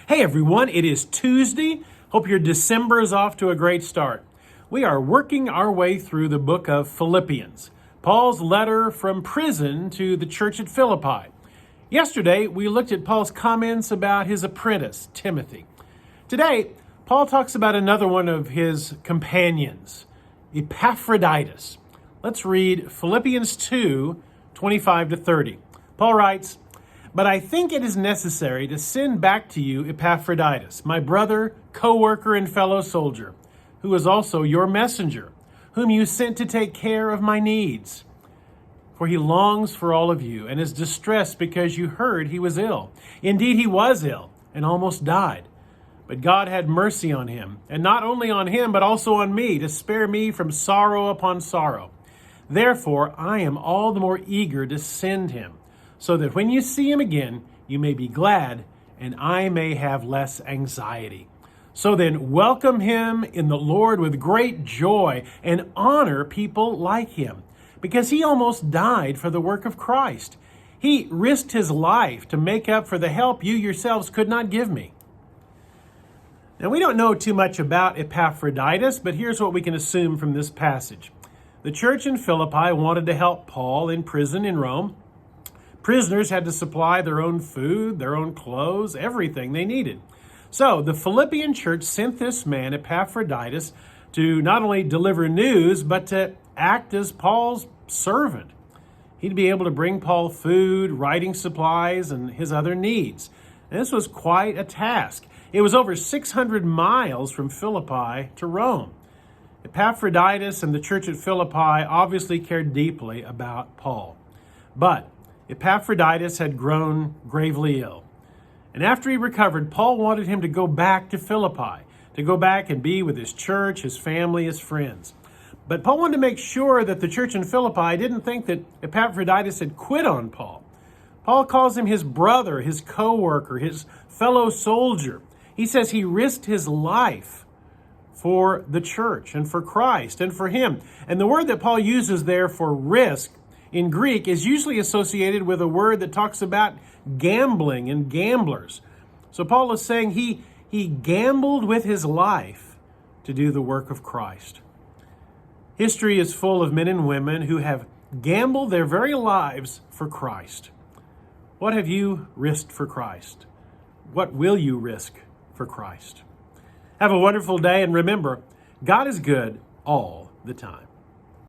Hey everyone, it is Tuesday. Hope your December is off to a great start. We are working our way through the book of Philippians, Paul's letter from prison to the church at Philippi. Yesterday, we looked at Paul's comments about his apprentice, Timothy. Today, Paul talks about another one of his companions, Epaphroditus. Let's read Philippians 2, 25 to 30. Paul writes, "But I think it is necessary to send back to you Epaphroditus, my brother, co-worker, and fellow soldier, who is also your messenger, whom you sent to take care of my needs. For he longs for all of you and is distressed because you heard he was ill. Indeed, he was ill and almost died. But God had mercy on him, and not only on him, but also on me, to spare me from sorrow upon sorrow. Therefore, I am all the more eager to send him, so that when you see him again, you may be glad, and I may have less anxiety. So then, welcome him in the Lord with great joy, and honor people like him, because he almost died for the work of Christ. He risked his life to make up for the help you yourselves could not give me." Now, we don't know too much about Epaphroditus, but here's what we can assume from this passage. The church in Philippi wanted to help Paul in prison in Rome. Prisoners had to supply their own food, their own clothes, everything they needed. So the Philippian church sent this man, Epaphroditus, to not only deliver news, but to act as Paul's servant. He'd be able to bring Paul food, writing supplies, and his other needs. And this was quite a task. It was over 600 miles from Philippi to Rome. Epaphroditus and the church at Philippi obviously cared deeply about Paul. But Epaphroditus had grown gravely ill. And after he recovered, Paul wanted him to go back to Philippi, to go back and be with his church, his family, his friends. But Paul wanted to make sure that the church in Philippi didn't think that Epaphroditus had quit on Paul. Paul calls him his brother, his co-worker, his fellow soldier. He says he risked his life for the church and for Christ and for him. And the word that Paul uses there for risk in Greek is usually associated with a word that talks about gambling and gamblers. So Paul is saying he gambled with his life to do the work of Christ. History is full of men and women who have gambled their very lives for Christ. What have you risked for Christ? What will you risk for Christ? Have a wonderful day, and remember, God is good all the time.